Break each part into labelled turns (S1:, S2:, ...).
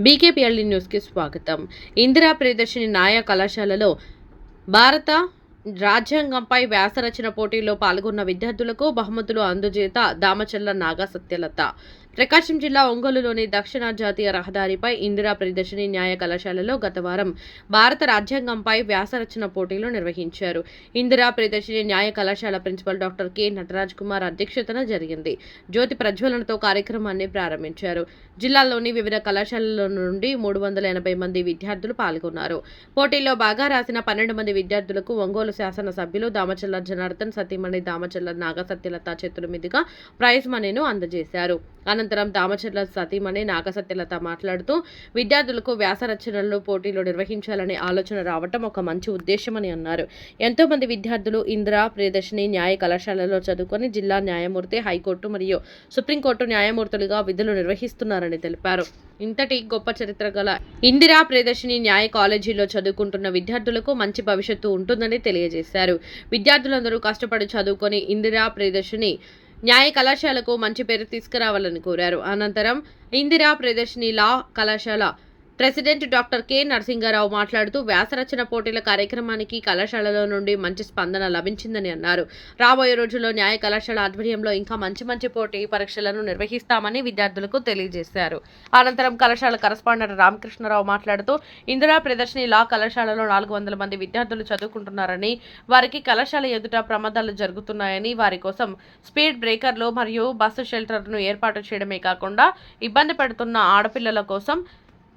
S1: బీకేపీఎల్డీ న్యూస్కి స్వాగతం. ఇందిరా ప్రియదర్శిని న్యాయ కళాశాలలో భారత రాజ్యాంగంపై వ్యాసరచన పోటీలో పాల్గొన్న విద్యార్థులకు బహుమతులు అందజేత దామచల్ల నాగా సత్యలత. ప్రకాశం జిల్లా ఒంగోలులోని దక్షిణ జాతీయ రహదారిపై ఇందిరా ప్రియదర్శిని న్యాయ కళాశాలలో గత వారం భారత రాజ్యాంగంపై వ్యాసరచన పోటీలు నిర్వహించారు. ఇందిరా ప్రియదర్శిని న్యాయ కళాశాల principal doctor K Nataraj Kumar అధ్యక్షతన జరిగింది. జ్యోతి ప్రజ్వలనతో కార్యక్రమాన్ని ప్రారంభించారు. జిల్లాలోని వివిధ కళాశాలల నుండి 380 మంది విద్యార్థులు పాల్గొన్నారు. పోటీలో బాగా రాసిన 12 మంది విద్యార్థులకు ఒంగోలు శాసన సభ్యులు దామచల్ల జనార్దన్, సతీమణి దామచల్ల నాగా సత్యలత చేతుల మీదుగా ప్రైజ్ మనీను అందజేశారు. అనంతరం దామచల్ల సతీమణి నాగా సత్యలత మాట్లాడుతూ విద్యార్థులకు వ్యాసరచనలు పోటీలు నిర్వహించాలనే ఆలోచన రావటం ఒక మంచి ఉద్దేశమని అన్నారు. ఎంతో మంది విద్యార్థులు ఇందిరా ప్రియదర్శిని న్యాయ కళాశాలలో చదువుకొని జిల్లా న్యాయమూర్తి, హైకోర్టు మరియు సుప్రీంకోర్టు న్యాయమూర్తులుగా విధులు నిర్వహిస్తున్నారని తెలిపారు. ఇంతటి గొప్ప చరిత్ర గల ఇందిరా ప్రియదర్శిని న్యాయ కాలేజీలో చదువుకుంటున్న విద్యార్థులకు మంచి భవిష్యత్తు ఉంటుందని తెలియజేశారు. విద్యార్థులందరూ కష్టపడి చదువుకొని ఇందిరా ప్రియదర్శిని న్యాయ కళాశాలకు మంచి పేరు తీసుకురావాలని కోరారు. అనంతరం ఇందిరా ప్రియదర్శిని లా కళాశాల ప్రెసిడెంట్ డాక్టర్ కె నరసింగారావు మాట్లాడుతూ వ్యాసరచన పోటీల కార్యక్రమానికి కళాశాలలో నుండి మంచి స్పందన లభించిందని అన్నారు. రాబోయే రోజుల్లో న్యాయ కళాశాల ఆధ్వర్యంలో ఇంకా మంచి పోటీ పరీక్షలను నిర్వహిస్తామని విద్యార్థులకు తెలియజేశారు. అనంతరం కళాశాల కరస్పాండెంట్ రామకృష్ణరావు మాట్లాడుతూ ఇందిరా ప్రియదర్శిని లా కళాశాలలో 400 మంది విద్యార్థులు చదువుకుంటున్నారని, వారికి కళాశాల ఎదుట ప్రమాదాలు జరుగుతున్నాయని, వారి కోసం స్పీడ్ బ్రేకర్లు మరియు బస్సు షెల్టర్ను ఏర్పాటు చేయడమే కాకుండా ఇబ్బంది పడుతున్న ఆడపిల్లల కోసం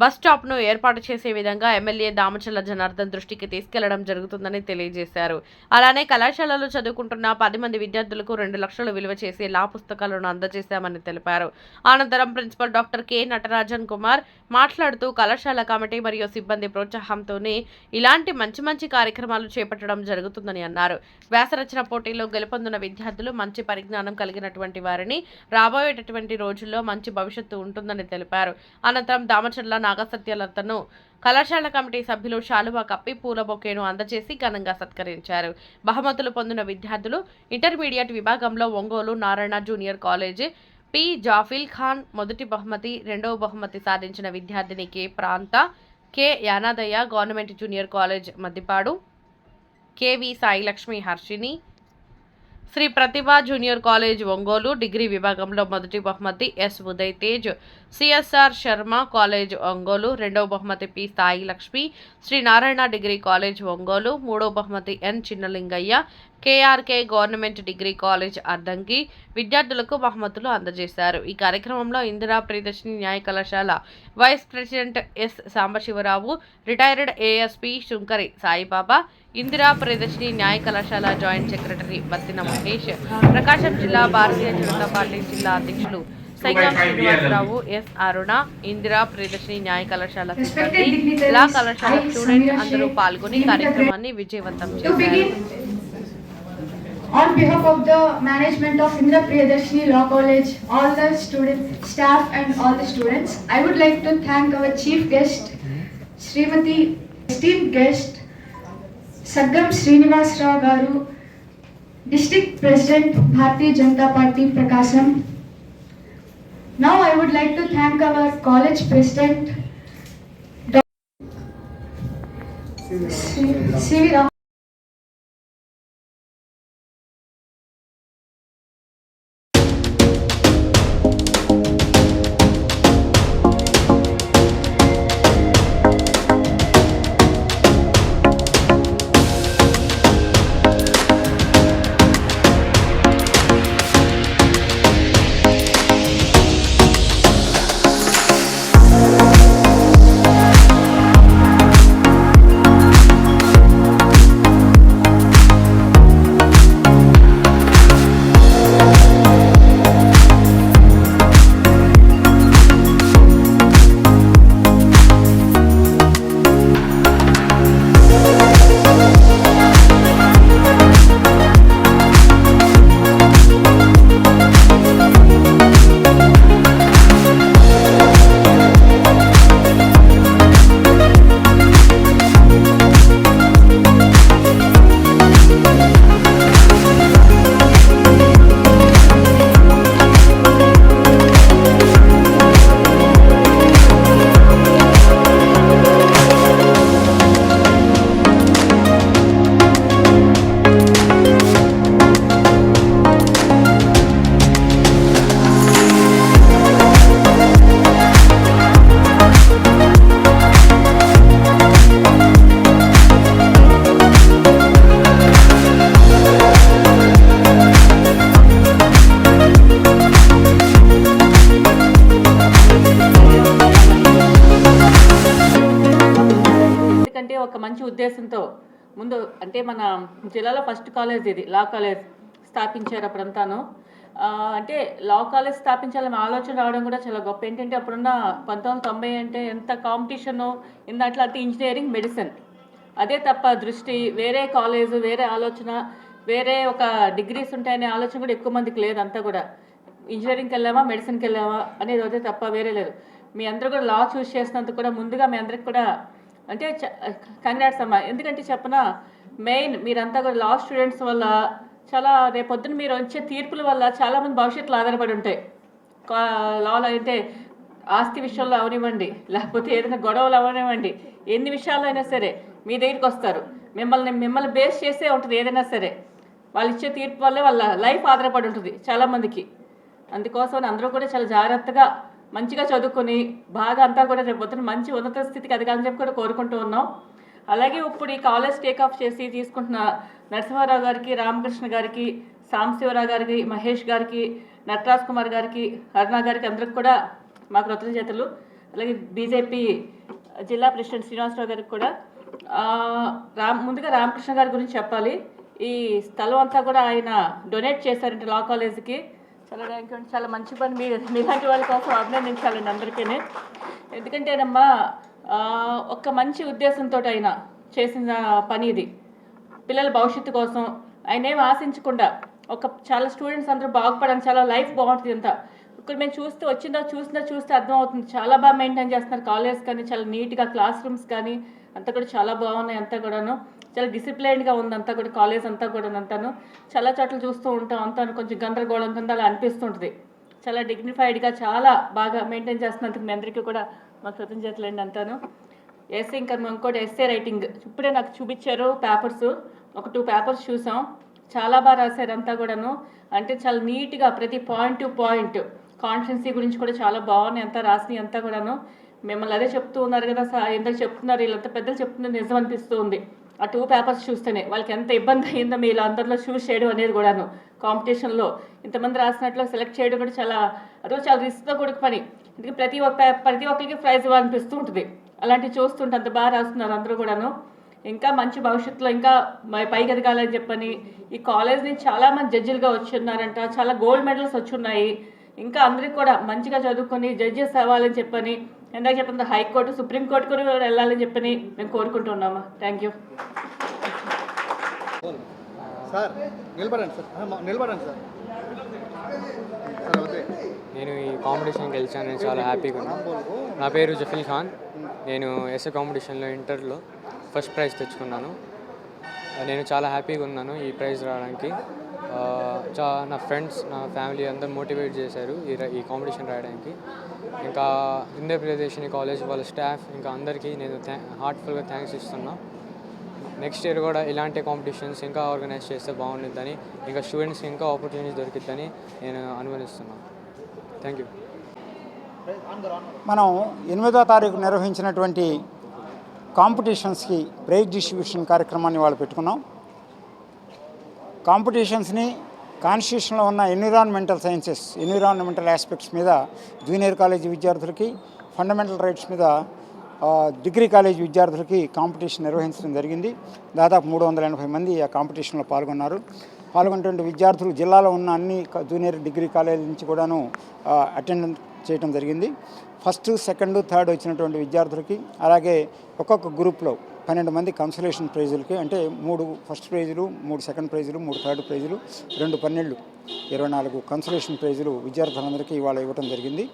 S1: బస్ స్టాప్ను ఏర్పాటు చేసే విధంగా ఎమ్మెల్యే దామచల్ల జనార్దన్ దృష్టికి తీసుకెళ్లడం జరుగుతుందని తెలియజేశారు. అలానే కళాశాలలో చదువుకుంటున్న 10 మంది విద్యార్థులకు 2 లక్షలు విలువ చేసే లా పుస్తకాలను అందజేశామని తెలిపారు. అనంతరం principal doctor K Natarajan Kumar మాట్లాడుతూ కళాశాల కమిటీ మరియు సిబ్బంది ప్రోత్సాహంతోనే ఇలాంటి మంచి కార్యక్రమాలు చేపట్టడం జరుగుతుందని అన్నారు. వ్యాసరచన పోటీలో గెలుపొందిన విద్యార్థులు మంచి పరిజ్ఞానం కలిగినటువంటి వారిని రాబోయేటటువంటి రోజుల్లో మంచి భవిష్యత్తు ఉంటుందని తెలిపారు. అనంతరం దామచల్ల నాగా సత్యలతను కళాశాల కమిటీ సభ్యులు శాలువా కప్పి పూల బొకేను అందజేసి ఘనంగా సత్కరించారు. బహుమతులు పొందిన విద్యార్థులు ఇంటర్మీడియట్ విభాగంలో Ongole Narayana junior college P Jafil Khan మొదటి బహుమతి, రెండవ బహుమతి సాధించిన విద్యార్థిని K Prantha, K Yanadayya government junior college Maddipadu, KV Sailakshmi Harshini, Sri Pratibha junior college Ongole degree విభాగంలో మొదటి బహుమతి S Uday Tej, CSR Sharma college Ongole, రెండవ బహుమతి P Sai Lakshmi, Sri Narayana degree college Ongole, మూడవ బహుమతి N Chinnalingayya, KRK government degree college Addanki విద్యార్థులకు బహుమతులు అందజేశారు. ఈ కార్యక్రమంలో ఇందిరా ప్రియదర్శిని న్యాయ కళాశాల vice president S Sambasivarao, retired ASP Sunkari Saibaba, Indira Priyadarshini న్యాయ కళాశాల జాయింట్ సెక్రటరీ బత్తిన మహేష్, ప్రకాశం జిల్లా భారతీయ జనతా పార్టీ జిల్లా అధ్యక్షులు సైకాం శ్రీనివాసరావు, ఎస్ అరుణ, ఇందిరా ప్రియదర్శిని న్యాయ కళాశాల సిబ్బంది, లా కళాశాల స్టూడెంట్స్ అందరూ పాల్గొని కార్యక్రమాన్ని విజయవంతం చేశారు.
S2: On behalf of the management of Indira Priyadarshini Law College, all the students, staff and all the students, I would like to thank our chief guest, Srimati, esteemed guest, Saggam Srinivas Rao Garu, District President, Bharatiya Janata Party, Prakasam. Now I would like to thank our college president, C.V.
S3: ఒక మంచి ఉద్దేశంతో ముందు అంటే మన జిల్లాలో first college ఇది law college స్థాపించారు అప్పుడంతాను. అంటే లా కాలేజ్ స్థాపించాలని ఆలోచన రావడం కూడా చాలా గొప్ప. ఏంటంటే అప్పుడున్న 1990 అంటే ఎంత కాంపిటీషను ఇందాంట్లో అంటే ఇంజనీరింగ్, మెడిసిన్ అదే తప్ప దృష్టి వేరే కాలేజు, వేరే ఆలోచన, వేరే ఒక డిగ్రీస్ ఉంటాయనే ఆలోచన కూడా ఎక్కువ మందికి లేదు. అంతా కూడా ఇంజనీరింగ్కి వెళ్ళామా, మెడిసిన్కి వెళ్ళామా అనేది అదే తప్ప వేరే లేదు. మీ అందరూ కూడా లా చూస్ చేసినందుకు కూడా ముందుగా మీ అందరికి కూడా అంటే కంగ్రాట్స్ అమ్మా. ఎందుకంటే చెప్పనా, మెయిన్ మీరంతా కూడా లా స్టూడెంట్స్ వల్ల చాలా రేపొద్దున మీరు వచ్చే తీర్పుల వల్ల చాలామంది భవిష్యత్తులో ఆధారపడి ఉంటాయి. లాలో అంటే ఆస్తి విషయంలో అవనివ్వండి, లేకపోతే ఏదైనా గొడవలు అవనివ్వండి, ఎన్ని విషయాల్లో అయినా సరే మీ దగ్గరికి వస్తారు. మిమ్మల్ని బేస్ చేసే ఉంటుంది ఏదైనా సరే. వాళ్ళు ఇచ్చే తీర్పు వల్లే వాళ్ళ లైఫ్ ఆధారపడి ఉంటుంది చాలామందికి. అందుకోసం అందరూ కూడా చాలా జాగ్రత్తగా మంచిగా చదువుకొని బాగా అంతా కూడా రేపు పొద్దున మంచి ఉన్నత స్థితికి ఎదగాలని చెప్పి కూడా కోరుకుంటూ ఉన్నాం. అలాగే ఇప్పుడు ఈ కాలేజ్ టేకాఫ్ చేసి తీసుకుంటున్న నరసింహారావు గారికి, రామకృష్ణ గారికి, సాంబశివరావు గారికి, మహేష్ గారికి, నటరాజ్ కుమార్ గారికి, అరుణ గారికి అందరికి కూడా మా కృతజ్ఞతలు. అలాగే బీజేపీ జిల్లా ప్రెసిడెంట్ శ్రీనివాసరావు గారికి కూడా. ముందుగా రామకృష్ణ గారి గురించి చెప్పాలి. ఈ స్థలం అంతా కూడా ఆయన డొనేట్ చేశారంటే లా కాలేజీకి. చాలా థ్యాంక్ యూ అండి. చాలా మంచి పని మీలాంటి వాళ్ళ కోసం అభినందించాలండి అందరికీ. ఎందుకంటేనమ్మా ఒక మంచి ఉద్దేశంతో ఆయన చేసిన పని ఇది. పిల్లల భవిష్యత్తు కోసం ఆయన ఏం ఆశించకుండా చాలా స్టూడెంట్స్ అందరూ బాగుపడడానికి చాలా లైఫ్ బాగుంటుంది అంతా. ఇక్కడ మేము చూస్తే అర్థమవుతుంది. చాలా బాగా మెయింటైన్ చేస్తున్నారు కాలేజ్ కానీ, చాలా నీట్గా క్లాస్ రూమ్స్ కానీ అంతా కూడా చాలా బాగున్నాయి. అంతా కూడాను చాలా డిసిప్లైన్డ్గా ఉంది అంతా కూడా కాలేజ్ అంతా కూడా. అంతాను చాలా చోట్ల చూస్తూ ఉంటాం. అంతా కొంచెం గందరగోళం కింద అలా అనిపిస్తుంటుంది. చాలా డిగ్నిఫైడ్గా చాలా బాగా మెయింటైన్ చేస్తున్నందుకు మీ అందరికీ కూడా మా కృతజ్ఞతలండి అంతాను. ఇంకా ఇంకోటి ఎస్ఏ రైటింగ్ ఇప్పుడే నాకు చూపించారు పేపర్స్. ఒక 2 పేపర్స్ చూసాం. చాలా బాగా రాశారు అంతా కూడాను. అంటే చాలా నీట్గా ప్రతి పాయింట్ టు పాయింట్ కాన్స్టిట్యున్సీ గురించి కూడా చాలా బాగున్నాయి అంతా రాసినవి అంతా కూడాను. మిమ్మల్ని అదే చెప్తూ ఉన్నారు కదా ఎందుకు చెప్తున్నారు, వీళ్ళంతా పెద్దలు చెప్తున్నారు నిజం అనిపిస్తూ ఉంది. ఆ 2 పేపర్స్ చూస్తేనే వాళ్ళకి ఎంత ఇబ్బంది అయిందో మీరు అందరిలో చూస్ చేయడం అనేది కూడాను. కాంపిటీషన్లో ఇంతమంది రాసినట్లు సెలెక్ట్ చేయడం కూడా చాలా రిస్క్తో కూడిన పని. ఎందుకంటే ప్రతి ఒక్కరికి ప్రైజ్ ఇవ్వాలనిపిస్తూ ఉంటుంది. అలాంటివి చూస్తుంటే అంత బాగా రాస్తున్నారు అందరూ కూడాను. ఇంకా మంచి భవిష్యత్తులో ఇంకా పైకి ఎదగాలని చెప్పని ఈ కాలేజ్ నుంచి చాలామంది జడ్జిలుగా వచ్చి ఉన్నారంట. చాలా గోల్డ్ మెడల్స్ వచ్చి ఉన్నాయి. ఇంకా అందరికీ కూడా మంచిగా చదువుకొని జడ్జెస్ అవ్వాలని చెప్పని, ఎందాక చెప్పిన హైకోర్టు, సుప్రీంకోర్టు కూడా వెళ్ళాలని చెప్పని మేము కోరుకుంటున్నాము. Thank you
S4: sir.
S5: నేను ఈ కాంపిటీషన్ గెలిచాను. నేను చాలా హ్యాపీగా ఉన్నాను. నా పేరు జఫీల్ ఖాన్. నేను ఎస్ఏ కాంపిటీషన్లో ఇంటర్లో ఫస్ట్ ప్రైజ్ తెచ్చుకున్నాను. నేను చాలా హ్యాపీగా ఉన్నాను ఈ ప్రైజ్ రావడానికి. నా ఫ్రెండ్స్, నా ఫ్యామిలీ అందరూ మోటివేట్ చేశారు ఈ కాంపిటీషన్ రాయడానికి. ఇంకా ఇండియా ప్రియదర్శిని కాలేజ్ వాళ్ళ స్టాఫ్ ఇంకా అందరికీ నేను హార్ట్ఫుల్గా థ్యాంక్స్ ఇస్తున్నా. నెక్స్ట్ ఇయర్ కూడా ఇలాంటి కాంపిటీషన్స్ ఇంకా ఆర్గనైజ్ చేస్తే బాగుంటుందని, ఇంకా స్టూడెంట్స్కి ఇంకా ఆపర్చునిటీస్ దొరికిద్దని నేను అనుమానిస్తున్నాను. Thank you.
S6: మనం 8వ తారీఖు నిర్వహించినటువంటి కాంపిటీషన్స్కి ప్రైజ్ డిస్ట్రిబ్యూషన్ కార్యక్రమాన్ని వాళ్ళు పెట్టుకున్నాం. కాంపిటీషన్స్ని కాన్స్టిట్యూషన్లో ఉన్న ఎన్విరాన్మెంటల్ ఆస్పెక్ట్స్ మీద జూనియర్ కాలేజీ విద్యార్థులకి, ఫండమెంటల్ రైట్స్ మీద డిగ్రీ కాలేజీ విద్యార్థులకి కాంపిటీషన్ నిర్వహించడం జరిగింది. దాదాపు 380 మంది ఆ కాంపిటీషన్లో పాల్గొన్నటువంటి విద్యార్థులు జిల్లాలో ఉన్న అన్ని జూనియర్ డిగ్రీ కాలేజీ నుంచి కూడాను అటెండ్ చేయడం జరిగింది. ఫస్ట్, సెకండ్, థర్డ్ వచ్చినటువంటి విద్యార్థులకి, అలాగే ఒక్కొక్క గ్రూప్లో 12 మంది కన్సలేషన్ ప్రైజులకి, అంటే 3 ఫస్ట్ ప్రైజులు, 3 సెకండ్ ప్రైజులు, 3 థర్డ్ ప్రైజులు, 2 12 24 కన్సలేషన్ ప్రైజులు విద్యార్థులందరికీ ఇవాళ ఇవ్వడం జరిగింది.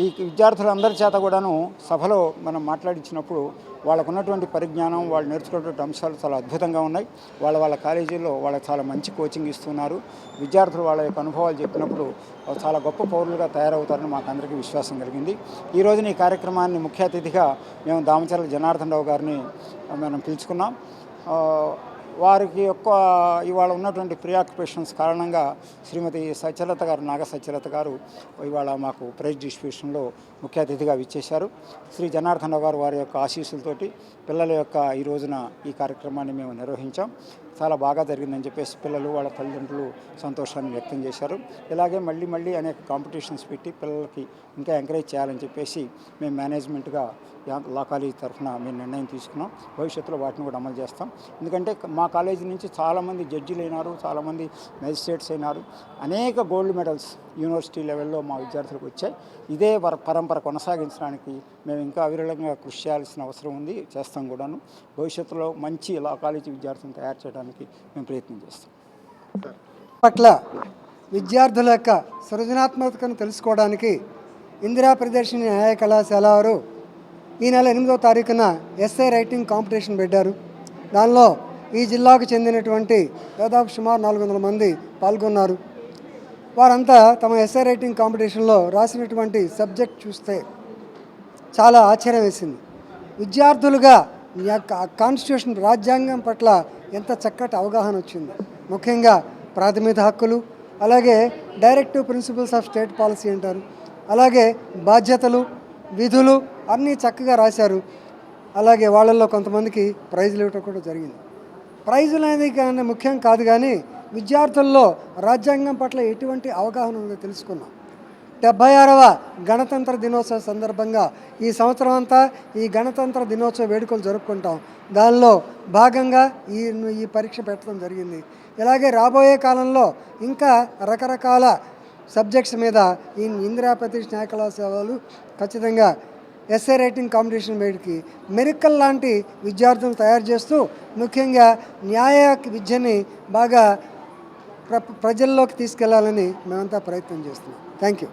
S6: ఈ విద్యార్థులందరి చేత కూడాను సభలో మనం మాట్లాడించినప్పుడు వాళ్ళకు ఉన్నటువంటి పరిజ్ఞానం, వాళ్ళు నేర్చుకున్నటువంటి అంశాలు చాలా అద్భుతంగా ఉన్నాయి. వాళ్ళ కాలేజీల్లో వాళ్ళకి చాలా మంచి కోచింగ్ ఇస్తున్నారు. విద్యార్థులు వాళ్ళ యొక్క అనుభవాలు చెప్పినప్పుడు చాలా గొప్ప పౌరులుగా తయారవుతారని మాకు అందరికీ విశ్వాసం కలిగింది. ఈ రోజున ఈ కార్యక్రమాన్ని ముఖ్య అతిథిగా మేము దామచర్ల జనార్దన్ రావు గారిని మనం పిలుచుకున్నాం. వారికి ఇవాళ ఉన్నటువంటి ప్రియాక్యుపేషన్స్ కారణంగా శ్రీమతి సత్యలత గారు, నాగ సత్యలత గారు ఇవాళ మాకు ప్రైజ్ డిస్ట్రిబ్యూషన్లో ముఖ్య అతిథిగా విచ్చేశారు. శ్రీ జనార్దన్ రావు గారు వారి యొక్క ఆశీస్సులతోటి పిల్లల యొక్క ఈ రోజున ఈ కార్యక్రమాన్ని మేము నిర్వహించాం. చాలా బాగా జరిగిందని చెప్పేసి పిల్లలు వాళ్ళ తల్లిదండ్రులు సంతోషాన్ని వ్యక్తం చేశారు. ఇలాగే మళ్ళీ అనేక కాంపిటీషన్స్ పెట్టి పిల్లలకి ఇంకా ఎంకరేజ్ చేయాలని చెప్పేసి మేము మేనేజ్మెంట్గా లా కాలేజీ తరఫున మేము నిర్ణయం తీసుకున్నాం. భవిష్యత్తులో వాటిని కూడా అమలు చేస్తాం. ఎందుకంటే మా కాలేజీ నుంచి చాలామంది జడ్జిలు అయినారు, చాలామంది మెజిస్ట్రేట్స్ అయినారు. అనేక గోల్డ్ మెడల్స్ యూనివర్సిటీ లెవెల్లో మా విద్యార్థులకు వచ్చాయి. ఇదే పరంపర కొనసాగించడానికి మేము ఇంకా అవిరళంగా కృషి చేయాల్సిన అవసరం ఉంది, చేస్తాం కూడాను. భవిష్యత్తులో మంచి లా కాలేజీ విద్యార్థులను తయారు చేయడానికి మేము ప్రయత్నం చేస్తాం.
S4: పట్ల విద్యార్థుల యొక్క సృజనాత్మకతను తెలుసుకోవడానికి ఇందిరా ప్రియదర్శిని న్యాయ కళాశాల వారు ఈ నెల 8వ తారీఖున ఎస్ఏ రైటింగ్ కాంపిటీషన్ పెట్టారు. దానిలో ఈ జిల్లాకు చెందినటువంటి దాదాపు సుమారు 400 మంది పాల్గొన్నారు. వారంతా తమ ఎస్ఏ రైటింగ్ కాంపిటీషన్లో రాసినటువంటి సబ్జెక్ట్ చూస్తే చాలా ఆశ్చర్యం వేసింది. విద్యార్థులుగా కాన్స్టిట్యూషన్ రాజ్యాంగం పట్ల ఎంత చక్కటి అవగాహన వచ్చింది. ముఖ్యంగా ప్రాథమిక హక్కులు, అలాగే directive principles of state policy అంటారు, అలాగే బాధ్యతలు, విధులు అన్నీ చక్కగా రాశారు. అలాగే వాళ్ళల్లో కొంతమందికి ప్రైజులు ఇవ్వటం కూడా జరిగింది. ప్రైజులు అనేది కానీ ముఖ్యం కాదు, కానీ విద్యార్థుల్లో రాజ్యాంగం పట్ల ఎటువంటి అవగాహన ఉందో తెలుసుకున్నాం. 76వ గణతంత్ర దినోత్సవ సందర్భంగా ఈ సంవత్సరం అంతా ఈ గణతంత్ర దినోత్సవ వేడుకలు జరుపుకుంటాం. దానిలో భాగంగా ఈ పరీక్ష పెట్టడం జరిగింది. ఇలాగే రాబోయే కాలంలో ఇంకా రకరకాల సబ్జెక్ట్స్ మీద ఈ ఇందిరా ప్రియదర్శిని న్యాయ కళాశాలలు ఖచ్చితంగా ఎస్ఏ రైటింగ్ కాంపిటీషన్ వేడికి మెరికల్ లాంటి విద్యార్థులను తయారు చేస్తూ ముఖ్యంగా న్యాయ విద్యని బాగా ప్రజల్లోకి తీసుకెళ్లాలని మేమంతా ప్రయత్నం చేస్తున్నాం. Thank you.